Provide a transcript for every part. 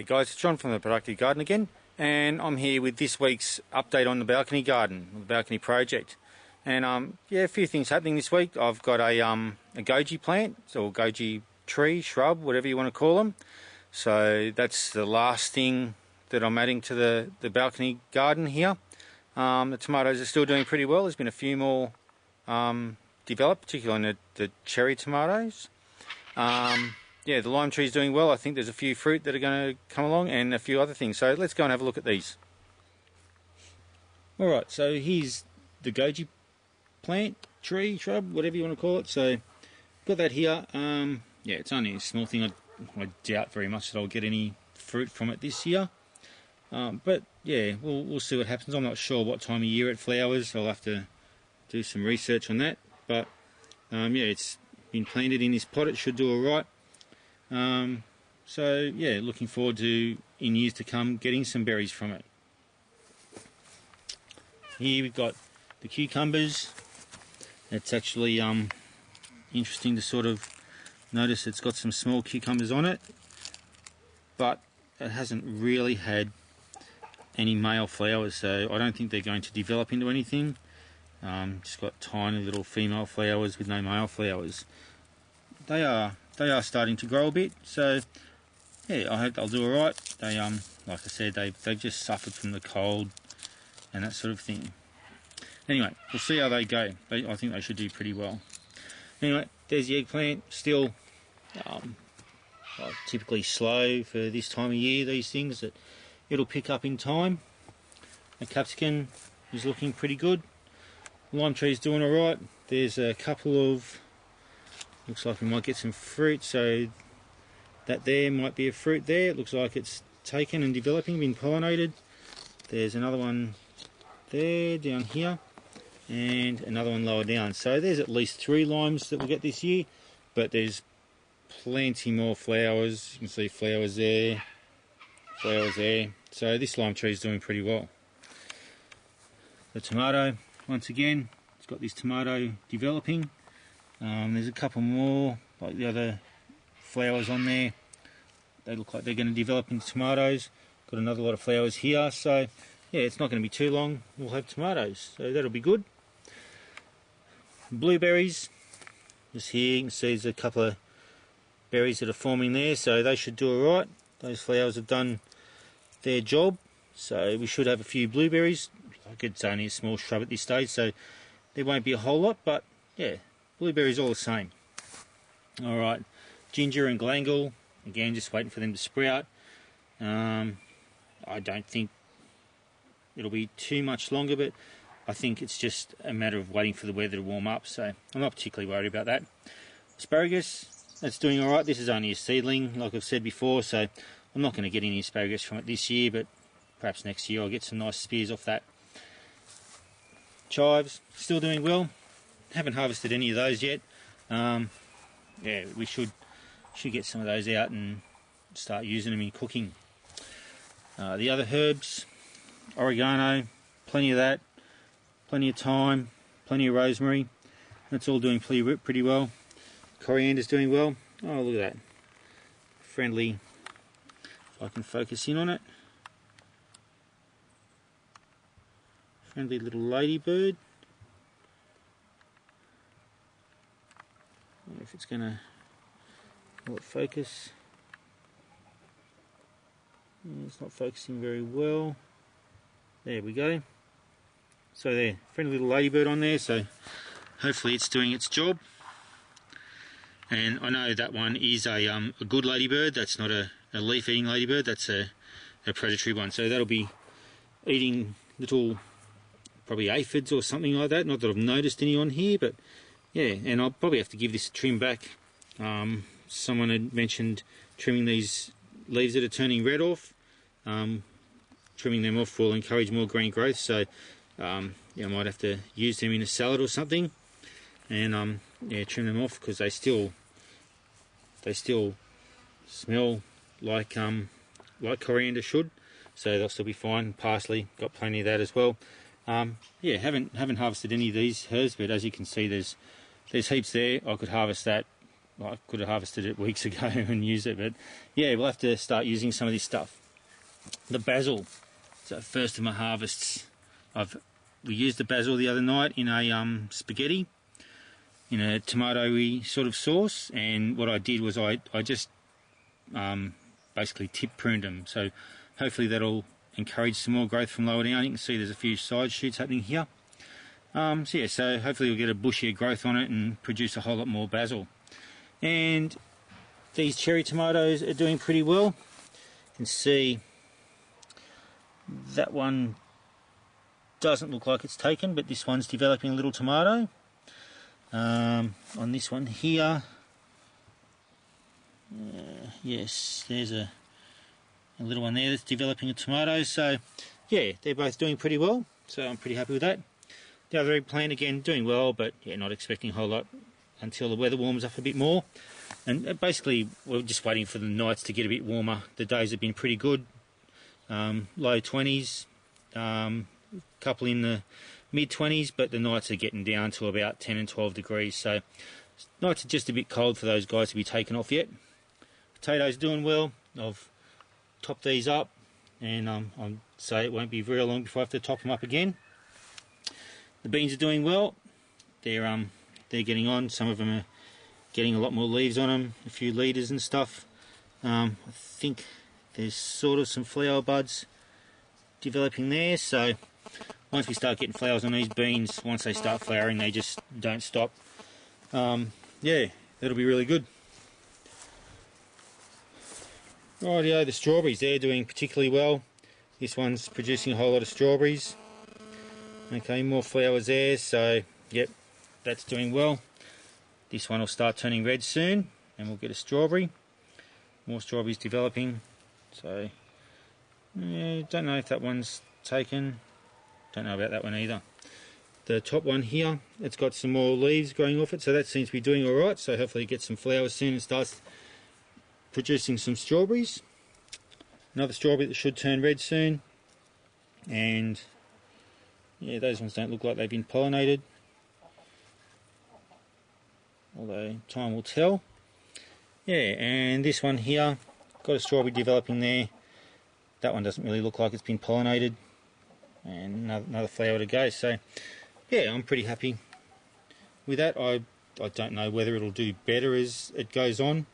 guys, it's John from the Productive Garden again, and I'm here with this week's update on the balcony garden, the balcony project. And yeah, a few things happening this week. I've got a goji plant, or goji tree, shrub, whatever you want to call them. So that's the last thing that I'm adding to the balcony garden here. The tomatoes are still doing pretty well. There's been a few more developed, particularly on the cherry tomatoes. Yeah, the lime tree is doing well. I think there's a few fruit that are going to come along and a few other things. So let's go and have a look at these. Alright, so here's the goji plant, tree, shrub, whatever you want to call it. So got that here. Yeah, it's only a small thing. I doubt very much that I'll get any fruit from it this year. But yeah, we'll see what happens. I'm not sure what time of year it flowers. I'll have to do some research on that. But yeah, it's been planted in this pot. It should do alright. So yeah, looking forward to, in years to come, getting some berries from it. Here we've got the cucumbers. It's actually interesting to sort of notice it's got some small cucumbers on it, but it hasn't really had any male flowers, so I don't think they're going to develop into anything. Just got tiny little female flowers with no male flowers. They are starting to grow a bit, so yeah, I hope they'll do alright. They like I said, they've just suffered from the cold and that sort of thing. Anyway, we'll see how they go. I think they should do pretty well. Anyway, there's the eggplant. Still typically slow for this time of year, these things, that it'll pick up in time. The capsicum is looking pretty good. Lime tree's doing alright. There's a couple of, looks like we might get some fruit, so that there might be a fruit there. It looks like it's taken and developing, been pollinated. There's another one there, down here, and another one lower down. So there's at least 3 limes that we'll get this year, but there's plenty more flowers. You can see flowers there, flowers there. So this lime tree is doing pretty well. The tomato, once again, it's got this tomato developing. There's a couple more, like the other flowers on there. They look like they're going to develop into tomatoes. Got another lot of flowers here, so yeah, it's not going to be too long. We'll have tomatoes, so that'll be good. Blueberries, just here you can see there's a couple of berries that are forming there, so they should do alright. Those flowers have done their job, so we should have a few blueberries. Like it's only a small shrub at this stage, so there won't be a whole lot, but yeah, blueberries all the same. Alright, ginger and galangal, again just waiting for them to sprout. I don't think it'll be too much longer, but I think it's just a matter of waiting for the weather to warm up, so I'm not particularly worried about that. Asparagus, that's doing alright. This is only a seedling, like I've said before, so I'm not going to get any asparagus from it this year, but perhaps next year I'll get some nice spears off that. Chives, still doing well. Haven't harvested any of those yet. Yeah, we should get some of those out and start using them in cooking. The other herbs, oregano, plenty of that, plenty of thyme, plenty of rosemary. That's all doing pretty well. Coriander's doing well. Oh, look at that. Friendly, if I can focus in on it. Friendly little ladybird. I wonder if it's going to focus. It's not focusing very well. There we go. So there, friendly little ladybird on there, so hopefully it's doing its job. And I know that one is a good ladybird. That's not a leaf-eating ladybird, that's a predatory one. So that'll be eating little, probably aphids or something like that. Not that I've noticed any on here, but yeah, and I'll probably have to give this a trim back. Someone had mentioned trimming these leaves that are turning red off. Trimming them off will encourage more green growth, so yeah, I might have to use them in a salad or something, and yeah, trim them off, because they still smell like coriander should, so they'll still be fine. Parsley, got plenty of that as well. Yeah, haven't harvested any of these herbs, but as you can see, there's heaps there. I could harvest that well, I could have harvested it weeks ago and used it, but yeah, we'll have to start using some of this stuff. The basil, so first of my harvests. We used the basil the other night in a spaghetti, in a tomatoey sort of sauce, and what I did was I just basically tip pruned them, so hopefully that'll encourage some more growth from lower down. You can see there's a few side shoots happening here. So hopefully we'll get a bushier growth on it and produce a whole lot more basil. And these cherry tomatoes are doing pretty well. You can see that one doesn't look like it's taken, but this one's developing a little tomato. On this one here, yes, there's a little one there that's developing a tomato. So yeah, they're both doing pretty well, so I'm pretty happy with that. The other eggplant, again, doing well, but yeah, not expecting a whole lot until the weather warms up a bit more. And basically we're just waiting for the nights to get a bit warmer. The days have been pretty good, low 20s, couple in the mid 20s, but the nights are getting down to about 10 and 12 degrees, so nights are just a bit cold for those guys to be taken off yet. Potatoes doing well. I've topped these up, and I'll say it won't be very long before I have to top them up again. The beans are doing well. They're getting on. Some of them are getting a lot more leaves on them, a few leaders and stuff. I think there's sort of some flower buds developing there, so once we start getting flowers on these beans, once they start flowering, they just don't stop. Yeah, that'll be really good. Rightio, the strawberries, they're doing particularly well. This one's producing a whole lot of strawberries. Okay, more flowers there, so yep, that's doing well. This one will start turning red soon, and we'll get a strawberry. More strawberries developing, so yeah, don't know if that one's taken. Don't know about that one either. The top one here, it's got some more leaves growing off it, so that seems to be doing alright, so hopefully it gets some flowers soon and starts producing some strawberries. Another strawberry that should turn red soon, and yeah, those ones don't look like they've been pollinated, although time will tell. Yeah, and this one here, got a strawberry developing there. That one doesn't really look like it's been pollinated, and another flower to go. So yeah, I'm pretty happy with that. I don't know whether it'll do better as it goes on.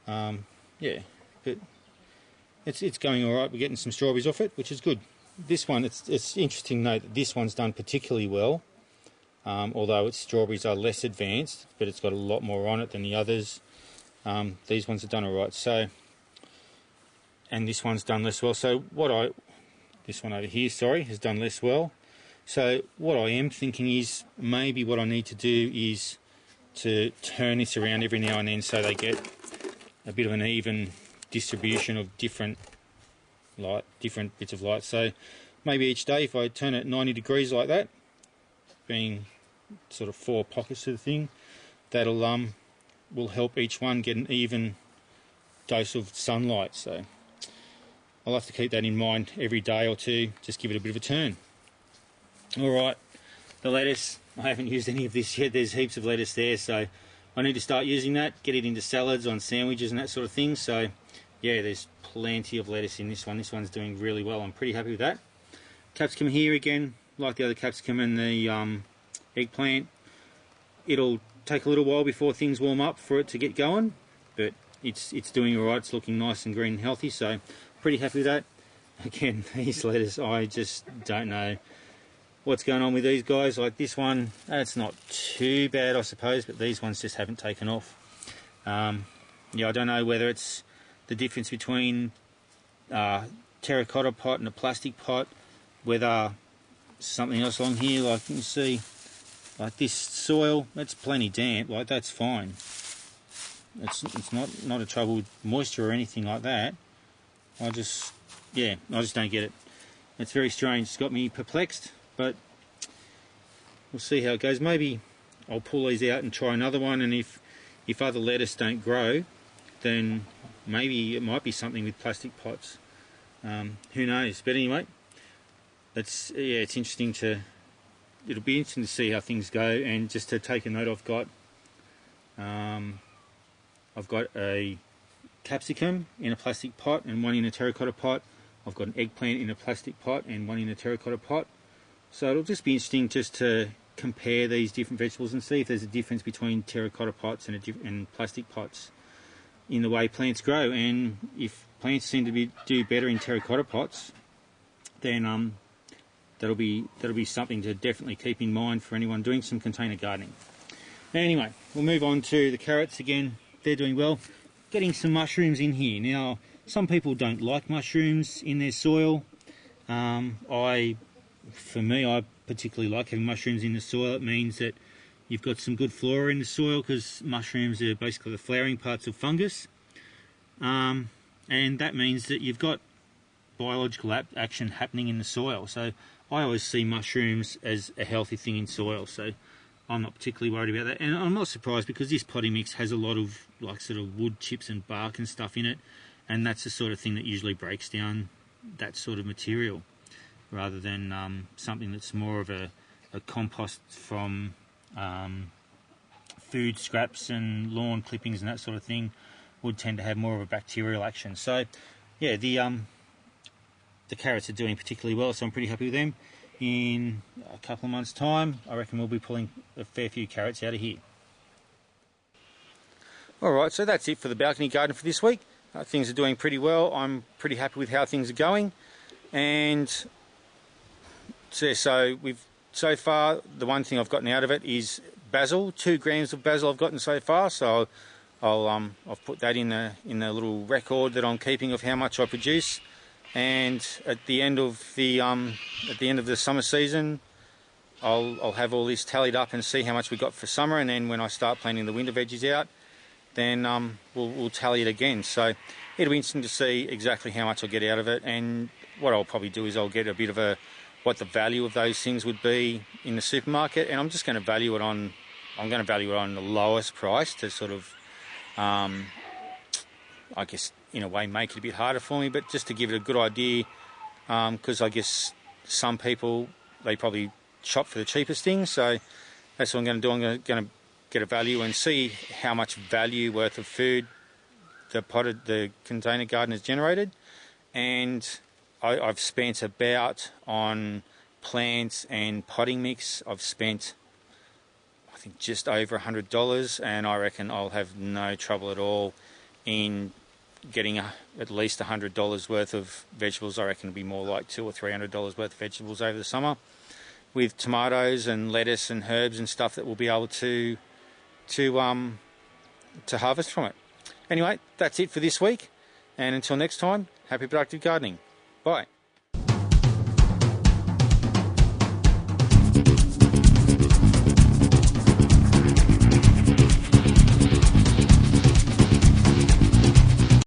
Yeah, but it's going all right. We're getting some strawberries off it, which is good. This one, it's interesting to note that this one's done particularly well, although its strawberries are less advanced, but it's got a lot more on it than the others. These ones have done all right. So, and this one's done less well. So this one over here, sorry, has done less well. So what I am thinking is maybe what I need to do is to turn this around every now and then so they get a bit of an even distribution of different bits of light. So maybe each day if I turn it 90 degrees like that, being sort of 4 pockets to the thing, that'll will help each one get an even dose of sunlight. So I'll have to keep that in mind every day or two, just give it a bit of a turn. Alright, the lettuce, I haven't used any of this yet. There's heaps of lettuce there, so I need to start using that, get it into salads, on sandwiches and that sort of thing. So yeah, there's plenty of lettuce in this one. This one's doing really well. I'm pretty happy with that. Capsicum here again, like the other capsicum and the eggplant. It'll take a little while before things warm up for it to get going, but it's doing alright. It's looking nice and green and healthy, so pretty happy with that. Again, these lettuce, I just don't know what's going on with these guys. Like this one, it's not too bad I suppose, but these ones just haven't taken off. Yeah, I don't know whether it's the difference between terracotta pot and a plastic pot, whether something else along here, like you can see, like this soil, that's plenty damp, like that's fine. It's not a trouble with moisture or anything like that. I just don't get it. It's very strange. It's got me perplexed, but we'll see how it goes. Maybe I'll pull these out and try another one, and if other lettuce don't grow, then maybe it might be something with plastic pots. Who knows? But anyway, it's interesting it'll be interesting to see how things go, and just to take a note, I've got I've got a capsicum in a plastic pot and one in a terracotta pot. I've got an eggplant in a plastic pot and one in a terracotta pot. So it'll just be interesting just to compare these different vegetables and see if there's a difference between terracotta pots and plastic pots in the way plants grow. And if plants seem to do better in terracotta pots, then that'll be something to definitely keep in mind for anyone doing some container gardening. Anyway, we'll move on to the carrots again. They're doing well. Getting some mushrooms in here. Now, some people don't like mushrooms in their soil. For me, I particularly like having mushrooms in the soil. It means that you've got some good flora in the soil, because mushrooms are basically the flowering parts of fungus. And that means that you've got biological action happening in the soil. So I always see mushrooms as a healthy thing in soil. So I'm not particularly worried about that. And I'm not surprised, because this potting mix has a lot of like sort of wood chips and bark and stuff in it. And that's the sort of thing that usually breaks down that sort of material, rather than something that's more of a compost from food scraps and lawn clippings and that sort of thing. Would tend to have more of a bacterial action. So yeah, the carrots are doing particularly well, so I'm pretty happy with them. In a couple of months' time, I reckon we'll be pulling a fair few carrots out of here. Alright, so that's it for the balcony garden for this week. Things are doing pretty well. I'm pretty happy with how things are going. And so far, the one thing I've gotten out of it is basil. 2 grams of basil I've gotten so far, so I've put that in the little record that I'm keeping of how much I produce. And at the end of the summer season, I'll have all this tallied up and see how much we got for summer. And then when I start planting the winter veggies out, then we'll tally it again. So it'll be interesting to see exactly how much I'll get out of it. And what I'll probably do is I'll get a bit of what the value of those things would be in the supermarket, and I'm just going to value it on. I'm going to value it on the lowest price to sort of, I guess, in a way, make it a bit harder for me, but just to give it a good idea, because I guess some people, they probably shop for the cheapest things. So that's what I'm going to do. I'm going to get a value and see how much value worth of food the container garden has generated. And I've spent about, on plants and potting mix, I've spent, I think, just over $100, and I reckon I'll have no trouble at all in getting at least $100 worth of vegetables. I reckon it'll be more like $200 or $300 worth of vegetables over the summer, with tomatoes and lettuce and herbs and stuff that we'll be able to harvest from it. Anyway, that's it for this week, and until next time, happy productive gardening. Bye.